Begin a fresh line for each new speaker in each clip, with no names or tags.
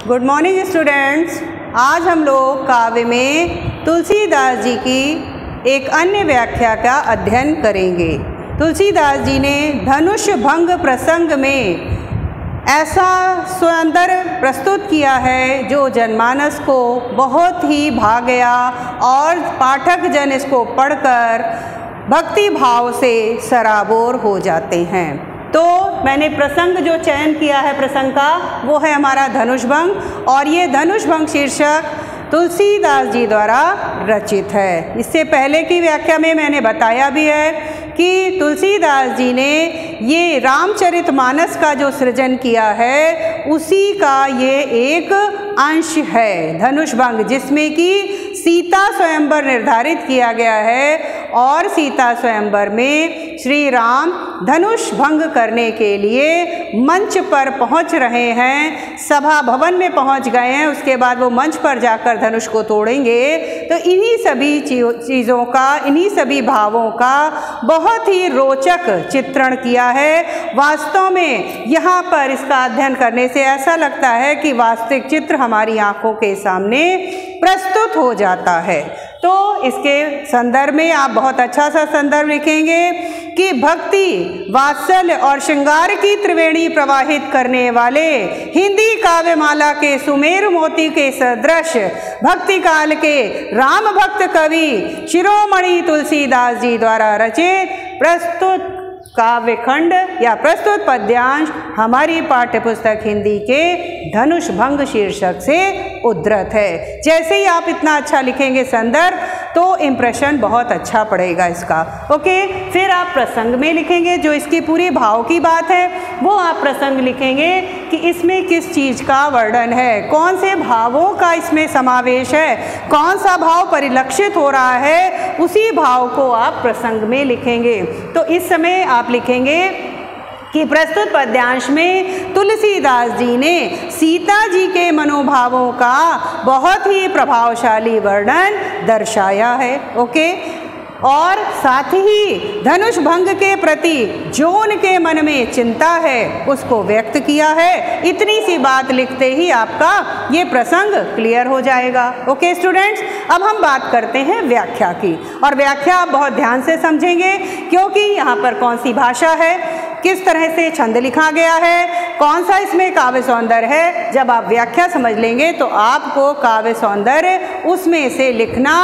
Good morning students. आज हम लोग काव्य में तुलसीदास जी की एक अन्य व्याख्या का अध्ययन करेंगे। तुलसीदास जी ने धनुष भंग प्रसंग में ऐसा सुंदर प्रस्तुत किया है जो जनमानस को बहुत ही भा गया और पाठक जन इसको पढ़कर भक्ति भाव से सराबोर हो जाते हैं। तो मैंने प्रसंग जो चयन किया है प्रसंग का वो है हमारा धनुष भंग, और ये धनुष भंग शीर्षक तुलसीदास जी द्वारा रचित है। इससे पहले की व्याख्या में मैंने बताया भी है कि तुलसीदास जी ने ये रामचरितमानस का जो सृजन किया है उसी का ये एक अंश है धनुष भंग, जिसमें कि सीता स्वयंवर निर्धारित किया गया है और सीता स्वयंवर में श्री राम धनुष भंग करने के लिए मंच पर पहुंच रहे हैं, सभा भवन में पहुंच गए हैं। उसके बाद वो मंच पर जाकर धनुष को तोड़ेंगे। तो इन्हीं सभी चीज़ों का, इन्हीं सभी भावों का बहुत ही रोचक चित्रण किया है। वास्तव में यहाँ पर इसका अध्ययन करने से ऐसा लगता है कि वास्तविक चित्र हमारी आंखों के सामने प्रस्तुत हो जाता है। तो इसके संदर्भ में आप बहुत अच्छा सा संदर्भ लिखेंगे कि भक्ति, वात्सल्य और श्रृंगार की त्रिवेणी प्रवाहित करने वाले हिंदी काव्यमाला के सुमेरु मोती के सदृश भक्ति काल के राम भक्त कवि शिरोमणि तुलसीदास जी द्वारा रचित प्रस्तुत काव्यखंड या प्रस्तुत पद्यांश हमारी पाठ्यपुस्तक हिंदी के धनुष भंग शीर्षक से उद्धृत है। जैसे ही आप इतना अच्छा लिखेंगे संदर्भ तो इम्प्रेशन बहुत अच्छा पड़ेगा इसका। ओके, फिर आप प्रसंग में लिखेंगे जो इसकी पूरी भाव की बात है, वो आप प्रसंग लिखेंगे कि इसमें किस चीज़ का वर्णन है, कौन से भावों का इसमें समावेश है, कौन सा भाव परिलक्षित हो रहा है, उसी भाव को आप प्रसंग में लिखेंगे। तो इस समय आप लिखेंगे कि प्रस्तुत पद्यांश में तुलसीदास जी ने सीता जी के मनोभावों का बहुत ही प्रभावशाली वर्णन दर्शाया है। ओके, और साथ ही धनुष भंग के प्रति जो उनके मन में चिंता है उसको व्यक्त किया है। इतनी सी बात लिखते ही आपका ये प्रसंग क्लियर हो जाएगा। ओके स्टूडेंट्स, अब हम बात करते हैं व्याख्या की, और व्याख्या आप बहुत ध्यान से समझेंगे क्योंकि यहाँ पर कौन सी भाषा है, किस तरह से छंद लिखा गया है, कौन सा इसमें काव्य सौंदर्य है। जब आप व्याख्या समझ लेंगे तो आपको काव्य सौंदर्य उसमें से लिखना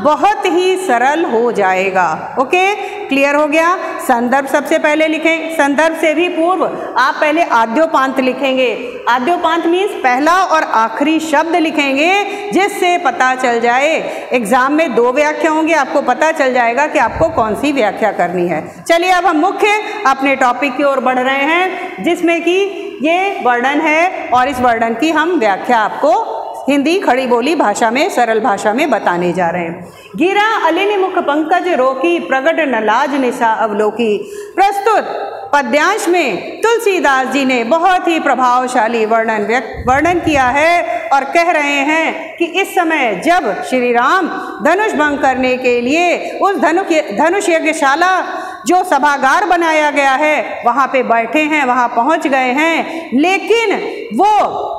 बहुत ही सरल हो जाएगा। ओके, क्लियर हो गया। संदर्भ सबसे पहले लिखें। संदर्भ से भी पूर्व आप पहले आद्योपांत लिखेंगे। आद्योपांत मीन्स पहला और आखिरी शब्द लिखेंगे, जिससे पता चल जाए। एग्जाम में 2 व्याख्या होंगी, आपको पता चल जाएगा कि आपको कौन सी व्याख्या करनी है। चलिए अब हम मुख्य अपने टॉपिक की ओर बढ़ रहे हैं, जिसमें कि ये वर्णन है और इस वर्णन की हम व्याख्या आपको हिंदी खड़ी बोली भाषा में, सरल भाषा में बताने जा रहे हैं। गिरा अलिनि मुख पंकज रोकी, प्रगट न लाज निशा अवलोकी। प्रस्तुत पद्यांश में तुलसीदास जी ने बहुत ही प्रभावशाली वर्णन किया है और कह रहे हैं कि इस समय जब श्री राम धनुष भंग करने के लिए उस धनुष यज्ञशाला जो सभागार बनाया गया है वहाँ पे बैठे हैं, वहाँ पहुँच गए हैं, लेकिन वो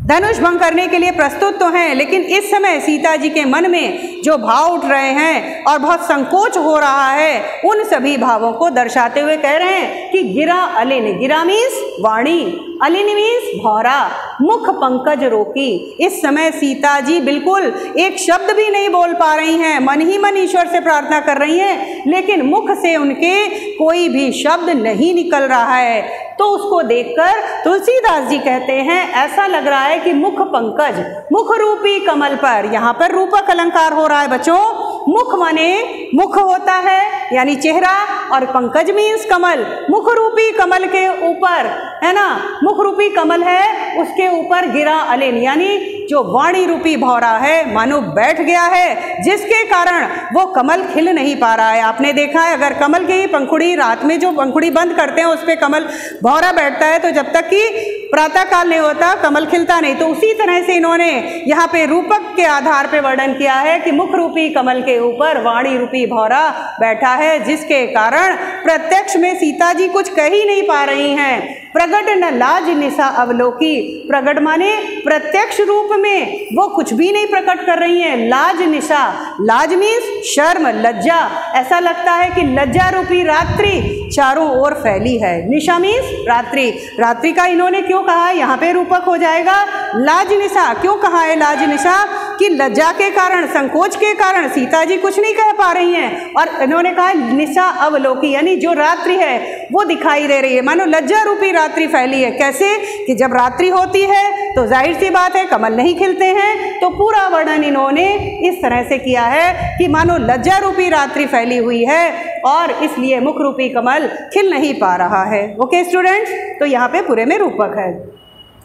धनुष भंग करने के लिए प्रस्तुत तो हैं, लेकिन इस समय सीता जी के मन में जो भाव उठ रहे हैं और बहुत संकोच हो रहा है, उन सभी भावों को दर्शाते हुए कह रहे हैं कि गिरा अलिन, गिरा मीन्स वाणी, अलिन मीन्स भौरा, मुख पंकज रोकी। इस समय सीता जी बिल्कुल एक शब्द भी नहीं बोल पा रही हैं, मन ही मन ईश्वर से प्रार्थना कर रही हैं, लेकिन मुख से उनके कोई भी शब्द नहीं निकल रहा है। तो उसको देखकर तुलसीदास जी कहते हैं ऐसा लग रहा है कि मुख पंकज, मुख रूपी कमल पर, यहाँ पर रूपक अलंकार हो रहा है बच्चों। मुख माने मुख होता है यानी चेहरा, और पंकज मीन्स कमल। मुख रूपी कमल के ऊपर, है ना, मुख रूपी कमल है, उसके ऊपर गिरा अलिन यानी जो वाणी रूपी भौरा है मानो बैठ गया है, जिसके कारण वो कमल खिल नहीं पा रहा है। आपने देखा है अगर कमल की पंखुड़ी, रात में जो पंखुड़ी बंद करते हैं उस पर कमल भौरा बैठता है, तो जब तक कि प्रातःकाल नहीं होता कमल खिलता नहीं। तो उसी तरह से इन्होंने यहाँ पे रूपक के आधार पे वर्णन किया है कि मुख रूपी कमल के ऊपर वाणी रूपी भौरा बैठा है, जिसके कारण प्रत्यक्ष में सीता जी कुछ कह ही नहीं पा रही हैं। प्रगट न लाज निशा अवलोकी, प्रगट माने प्रत्यक्ष रूप में वो कुछ भी नहीं प्रकट कर रही हैं। लाज निशा, लाज मीन्स शर्म, लज्जा, ऐसा लगता है कि लज्जा रूपी रात्रि चारों ओर फैली है। निशा मीन्स रात्रि, रात्रि का इन्होंने क्यों कहा, यहाँ पे रूपक हो जाएगा लाज निशा। क्यों कहा है लाज निशा, कि लज्जा के कारण, संकोच के कारण सीता जी कुछ नहीं कह पा रही हैं। और इन्होंने कहा निशा अवलोकी, यानी जो रात्रि है वो दिखाई दे रही है, मानो लज्जा रूपी रात्रि फैली है। कैसे, कि जब रात्रि होती है तो जाहिर सी बात है कमल नहीं खिलते हैं। तो पूरा वर्णन इन्होंने इस तरह से किया है कि मानो लज्जा रूपी रात्रि फैली हुई है और इसलिए मुख रूपी कमल खिल नहीं पा रहा है। ओके स्टूडेंट्स, तो यहाँ पे पूरे में रूपक है।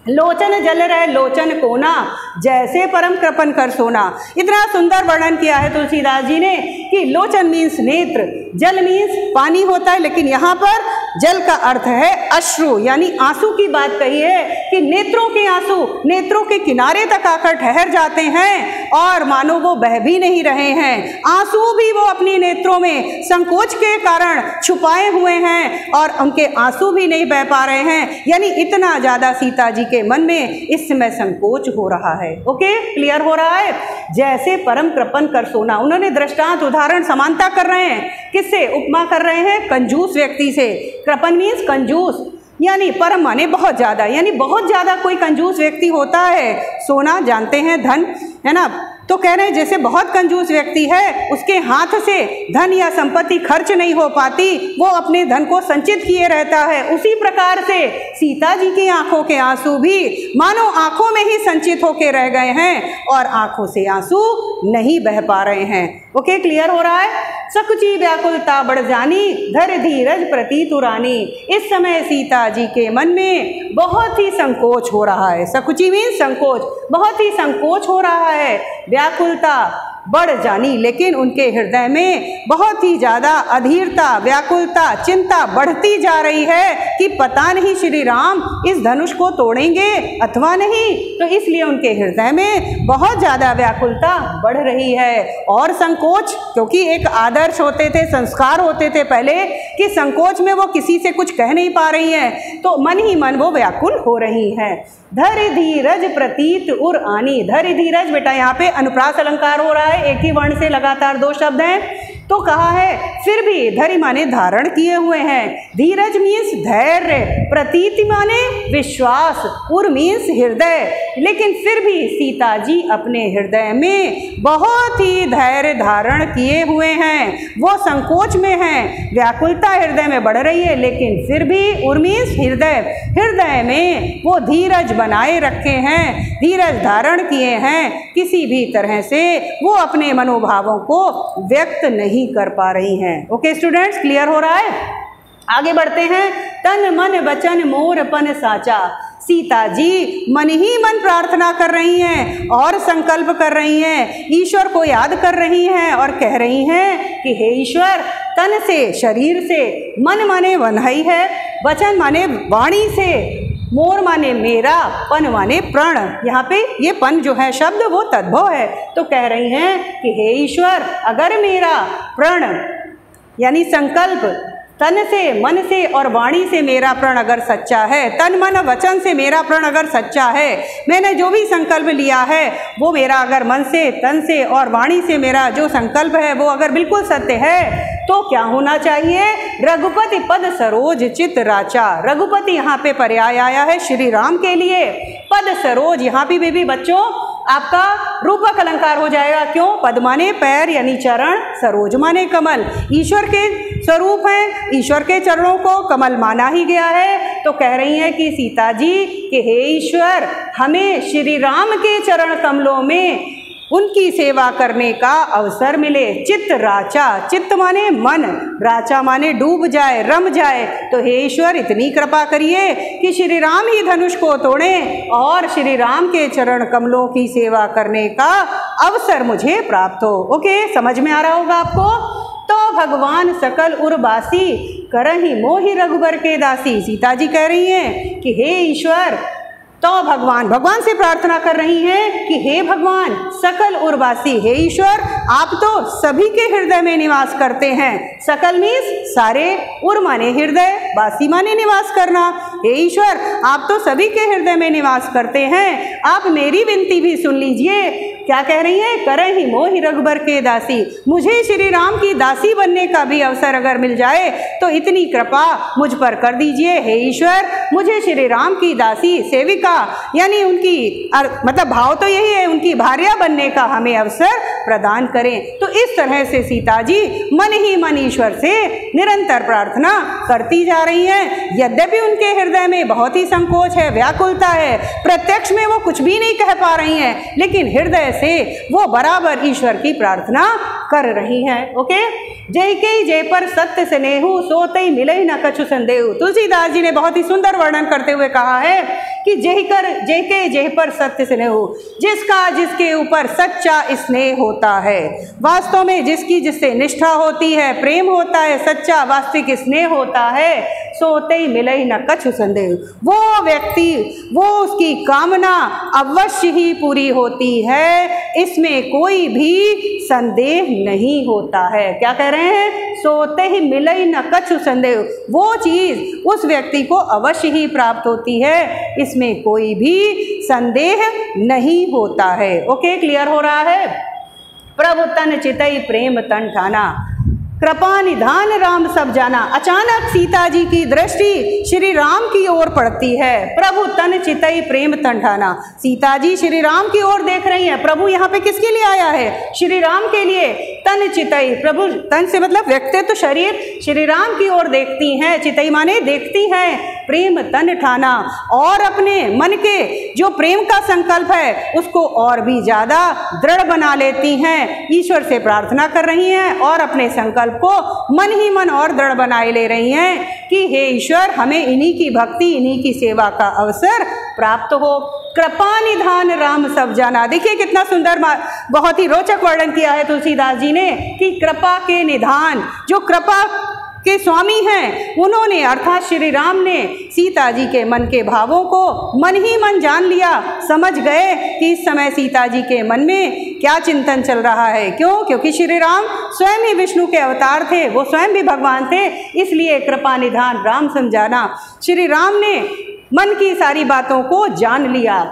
लोचन जल रहे लोचन कोना, जैसे परम कृपन कर सोना। इतना सुंदर वर्णन किया है तुलसीदास जी ने कि लोचन मीन्स नेत्र, जल मीन्स पानी होता है, लेकिन यहाँ पर जल का अर्थ है अश्रु, यानी आंसू की बात कही है कि नेत्रों के आंसू नेत्रों के किनारे तक आकर ठहर जाते हैं और मानो वो बह भी नहीं रहे हैं। आंसू भी वो अपनी नेत्रों में संकोच के कारण छुपाए हुए हैं और उनके आंसू भी नहीं बह पा रहे हैं, यानी इतना ज़्यादा सीता जी के मन में इस समय संकोच हो रहा है। ओके, क्लियर हो रहा है। जैसे परम कृपन कर सोना, उन्होंने दृष्टांत उदाहरण समानता कर रहे हैं, किससे उपमा कर रहे हैं, कंजूस व्यक्ति से। कृपन मीन्स कंजूस, यानी परम माने बहुत ज़्यादा, यानी बहुत ज़्यादा कोई कंजूस व्यक्ति होता है। सोना जानते हैं धन है ना, तो कह रहे हैं जैसे बहुत कंजूस व्यक्ति है, उसके हाथ से धन या संपत्ति खर्च नहीं हो पाती, वो अपने धन को संचित किए रहता है। उसी प्रकार से सीता जी की आंखों के आंसू भी मानो आंखों में ही संचित होके रह गए हैं और आंखों से आंसू नहीं बह पा रहे हैं। ओके, क्लियर हो रहा है। सकुची व्याकुलता बढ़ जानी, धर धीरज प्रति तुरानी। इस समय सीता जी के मन में बहुत ही संकोच हो रहा है। सकुची मीन्स संकोच, बहुत ही संकोच हो रहा है। व्याकुलता बढ़ जानी, लेकिन उनके हृदय में बहुत ही ज़्यादा अधीरता, व्याकुलता, चिंता बढ़ती जा रही है कि पता नहीं श्री राम इस धनुष को तोड़ेंगे अथवा नहीं। तो इसलिए उनके हृदय में बहुत ज़्यादा व्याकुलता बढ़ रही है और संकोच, क्योंकि एक आदर्श होते थे, संस्कार होते थे पहले कि संकोच में वो किसी से कुछ कह नहीं पा रही हैं, तो मन ही मन वो व्याकुल हो रही हैं। धर धीरज प्रतीत उर आनी, धर धीरज बेटा यहाँ पे अनुप्रास अलंकार हो रहा है, एक ही वर्ण से लगातार दो शब्द हैं। तो कहा है फिर भी, धरि माने धारण किए हुए हैं, धीरज मीन्स धैर्य, प्रतीति माने विश्वास, उर मीन्स हृदय, लेकिन फिर भी सीता जी अपने हृदय में बहुत ही धैर्य धारण किए हुए हैं। वो संकोच में हैं, व्याकुलता हृदय में बढ़ रही है, लेकिन फिर भी उर मीन्स हृदय, हृदय में वो धीरज बनाए रखे हैं, धीरज धारण किए हैं। किसी भी तरह से वो अपने मनोभावों को व्यक्त नहीं कर पा रही हैं। ओके स्टूडेंट्स, क्लियर हो रहा है। आगे बढ़ते हैं। तन मन वचन मोरपन साचा, सीता जी मन ही मन प्रार्थना कर रही हैं और संकल्प कर रही हैं, ईश्वर को याद कर रही हैं और कह रही हैं कि हे ईश्वर, तन से, शरीर से, मन माने वनहई है, वचन माने वाणी से, मोर माने मेरा, पन माने प्रण। यहाँ पे ये पन जो है शब्द वो तद्भव है। तो कह रही हैं कि हे ईश्वर, अगर मेरा प्रण यानी संकल्प तन से, मन से और वाणी से मेरा प्रण अगर सच्चा है, तन मन वचन से मेरा प्रण अगर सच्चा है, मैंने जो भी संकल्प लिया है वो मेरा अगर मन से, तन से और वाणी से मेरा जो संकल्प है वो अगर बिल्कुल सत्य है, तो क्या होना चाहिए? रघुपति पद सरोज चित राचा। रघुपति यहाँ पे पर्याय आया है श्री राम के लिए। पद सरोज, यहाँ भी बेबी बच्चों आपका रूपक अलंकार हो जाएगा। क्यों? पद माने पैर यानी चरण, सरोज माने कमल। ईश्वर के स्वरूप हैं, ईश्वर के चरणों को कमल माना ही गया है। तो कह रही हैं कि सीता जी कि हे ईश्वर, हमें श्री राम के चरण कमलों में उनकी सेवा करने का अवसर मिले। चित्त राचा, चित्त माने मन, राचा माने डूब जाए, रम जाए। तो हे ईश्वर, इतनी कृपा करिए कि श्री राम ही धनुष को तोड़ें और श्री राम के चरण कमलों की सेवा करने का अवसर मुझे प्राप्त हो। ओके, समझ में आ रहा होगा आपको। तो भगवान सकल उर्वासी करहि मोहि रघुबर के दासी। सीता जी कह रही हैं कि हे ईश्वर, तो भगवान से प्रार्थना कर रही हैं कि हे भगवान, सकल उर्वासी, हे ईश्वर, आप तो सभी के हृदय में निवास करते हैं। सकल मीन्स सारे, उर माने हृदय, वासी माने निवास करना। हे ईश्वर, आप तो सभी के हृदय में निवास करते हैं, आप मेरी विनती भी सुन लीजिए। क्या कह रही है? करहि मोहि रघुबर के दासी, मुझे श्री राम की दासी बनने का भी अवसर अगर मिल जाए तो इतनी कृपा मुझ पर कर दीजिए। हे ईश्वर, मुझे श्री राम की दासी, सेविका, यानी उनकी मतलब भाव तो यही है, उनकी भार्या बनने का हमें अवसर प्रदान करें। तो इस तरह से सीता जी मन ही मन ईश्वर से निरंतर प्रार्थना करती जा रही हैं। यद्यपि उनके हृदय में बहुत ही संकोच है, व्याकुलता है, प्रत्यक्ष में वो कुछ भी नहीं कह पा रही हैं, लेकिन हृदय से वो बराबर ईश्वर की प्रार्थना कर रही हैं। ओके, जय के जय पर सत्य स्नेहु, सोते मिले न कछु संदेहु। तुलसीदास जी ने बहुत ही सुंदर वर्णन करते हुए कहा है कि जय के जय पर सत्य स्नेहु, जिसका जिसके ऊपर सच्चा स्नेह होता है, वास्तव में जिसकी जिससे निष्ठा होती है, प्रेम होता है, सच्चा वास्तविक स्नेह होता है, सोते ही मिले न कछु संदेह, वो व्यक्ति, वो उसकी कामना अवश्य ही पूरी होती है, इसमें कोई भी संदेह नहीं होता है। क्या कह रहे हैं? सोते ही मिले न कछु संदेह, वो चीज उस व्यक्ति को अवश्य ही प्राप्त होती है, इसमें कोई भी संदेह नहीं होता है। ओके, क्लियर हो रहा है? प्रभु तन चितई प्रेम तन ठाना, कृपा निधान राम सब जाना। अचानक सीता जी की दृष्टि श्री राम की ओर पड़ती है। प्रभु तन चितई प्रेम तन ठाना, सीता जी श्री राम की ओर देख रही हैं। प्रभु यहाँ पे किसके लिए आया है? श्री राम के लिए। तन चितई, प्रभु तन से मतलब व्यक्तित्व, शरीर, श्री राम की ओर देखती हैं। चितई माने देखती हैं, प्रेम तन ठाना, और अपने मन के जो प्रेम का संकल्प है उसको और भी ज्यादा दृढ़ बना लेती हैं। ईश्वर से प्रार्थना कर रही हैं और अपने संकल्प को मन ही मन और दृढ़ बनाए ले रही हैं कि हे ईश्वर, हमें इन्हीं की भक्ति, इन्हीं की सेवा का अवसर प्राप्त हो। कृपा निधान राम सब जाना। देखिए कितना सुंदर, बहुत ही रोचक वर्णन किया है तुलसीदास जी ने कि कृपा के निधान, जो कृपा के स्वामी हैं, उन्होंने अर्थात श्री राम ने सीता जी के मन के भावों को मन ही मन जान लिया, समझ गए कि इस समय सीता जी के मन में क्या चिंतन चल रहा है। क्यों? क्योंकि श्री राम स्वयं ही विष्णु के अवतार थे, वो स्वयं भी भगवान थे, इसलिए कृपा निधान राम समझाना। श्री राम ने मन की सारी बातों को जान लिया।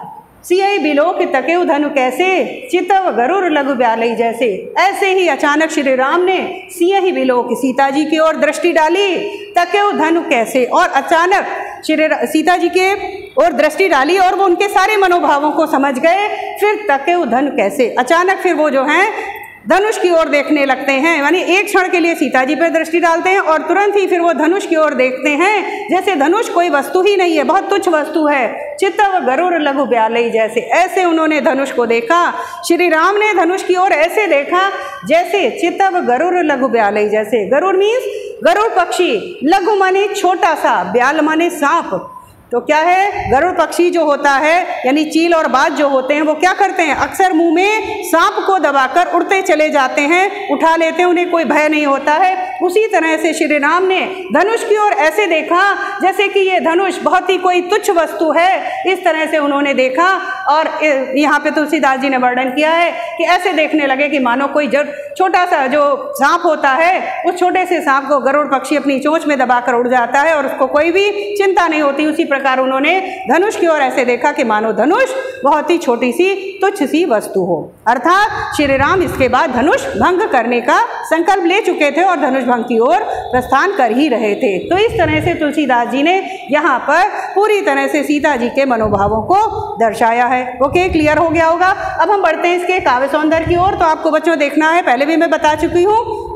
सियहि बिलोक तकेउ धनु कैसे, चितव गरुड़ लघु ब्यालई जैसे। ऐसे ही अचानक श्री राम ने सियहि बिलोक, सीता जी की ओर दृष्टि डाली, तकेउ धनु कैसे, और अचानक श्री सीता जी के और दृष्टि डाली और वो उनके सारे मनोभावों को समझ गए। फिर तकेउ धनु कैसे, अचानक फिर वो जो हैं धनुष की ओर देखने लगते हैं, यानी एक क्षण के लिए सीता जी पर दृष्टि डालते हैं और तुरंत ही फिर वो धनुष की ओर देखते हैं, जैसे धनुष कोई वस्तु ही नहीं है, बहुत तुच्छ वस्तु है। चितव गरुड़ लघु ब्यालई जैसे, ऐसे उन्होंने धनुष को देखा। श्री राम ने धनुष की ओर ऐसे देखा जैसे चितव गरुड़ लघु ब्यालई जैसे। गरुड़ मीन्स गरुड़ पक्षी, लघु माने छोटा सा, ब्याल माने सांप। तो क्या है, गरुड़ पक्षी जो होता है यानी चील और बाज जो होते हैं वो क्या करते हैं, अक्सर मुंह में सांप को दबाकर उड़ते चले जाते हैं, उठा लेते हैं, उन्हें कोई भय नहीं होता है। उसी तरह से श्री राम ने धनुष की ओर ऐसे देखा जैसे कि ये धनुष बहुत ही कोई तुच्छ वस्तु है, इस तरह से उन्होंने देखा। और यहाँ पे तुलसीदास जी ने वर्णन किया है कि ऐसे देखने लगे कि मानो कोई छोटा सा जो सांप होता है, उस छोटे से सांप को गरुड़ पक्षी अपनी चोंच में दबाकर उड़ जाता है और उसको कोई भी चिंता नहीं होती। उसी प्रकार उन्होंने धनुष की ओर ऐसे देखा कि मानो धनुष बहुत ही छोटी सी तुच्छ सी वस्तु हो। अर्थात श्री राम इसके बाद धनुष भंग करने का संकल्प ले चुके थे और धनुष भंग की ओर प्रस्थान कर ही रहे थे। तो इस तरह से तुलसीदास जी ने यहाँ पर पूरी तरह से सीता जी के मनोभावों को दर्शाया है। ओके, क्लियर हो गया होगा। अब हम बढ़ते हैं इसके काव्य सौंदर्य की ओर। तो आपको बच्चों देखना है, पहले भी मैं बता चुकी हूँ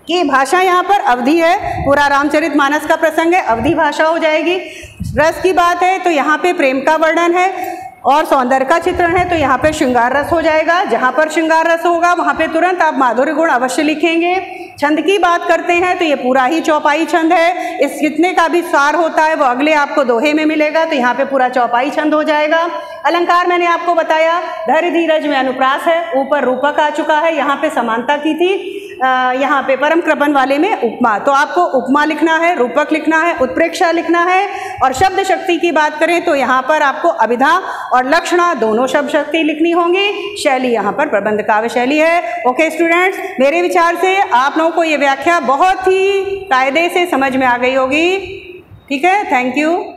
कि भाषा यहाँ पर अवधि है, पूरा रामचरितमानस का प्रसंग है, अवधि भाषा हो जाएगी। रस की बात है तो यहाँ पे प्रेम का वर्णन है और सौंदर्य का चित्रण है, तो यहाँ पे श्रृंगार रस हो जाएगा। जहाँ पर श्रृंगार रस होगा वहाँ पे तुरंत आप माधुर्य गुण अवश्य लिखेंगे। छंद की बात करते हैं तो ये पूरा ही चौपाई छंद है, इस जितने का भी सार होता है वो अगले आपको दोहे में मिलेगा, तो यहाँ पे पूरा चौपाई छंद हो जाएगा। अलंकार मैंने आपको बताया, धैर्य धीरज में अनुप्रास है, ऊपर रूपक आ चुका है, यहाँ पे समानता की थी। यहाँ पे परम कृपण वाले में उपमा। तो आपको उपमा लिखना है, रूपक लिखना है, उत्प्रेक्षा लिखना है। और शब्द शक्ति की बात करें तो यहाँ पर आपको अभिधा और लक्षणा दोनों शब्द शक्ति लिखनी होंगी। शैली यहाँ पर प्रबंध काव्य शैली है। ओके स्टूडेंट्स, मेरे विचार से आप लोगों को ये व्याख्या बहुत ही कायदे से समझ में आ गई होगी। ठीक है, थैंक यू।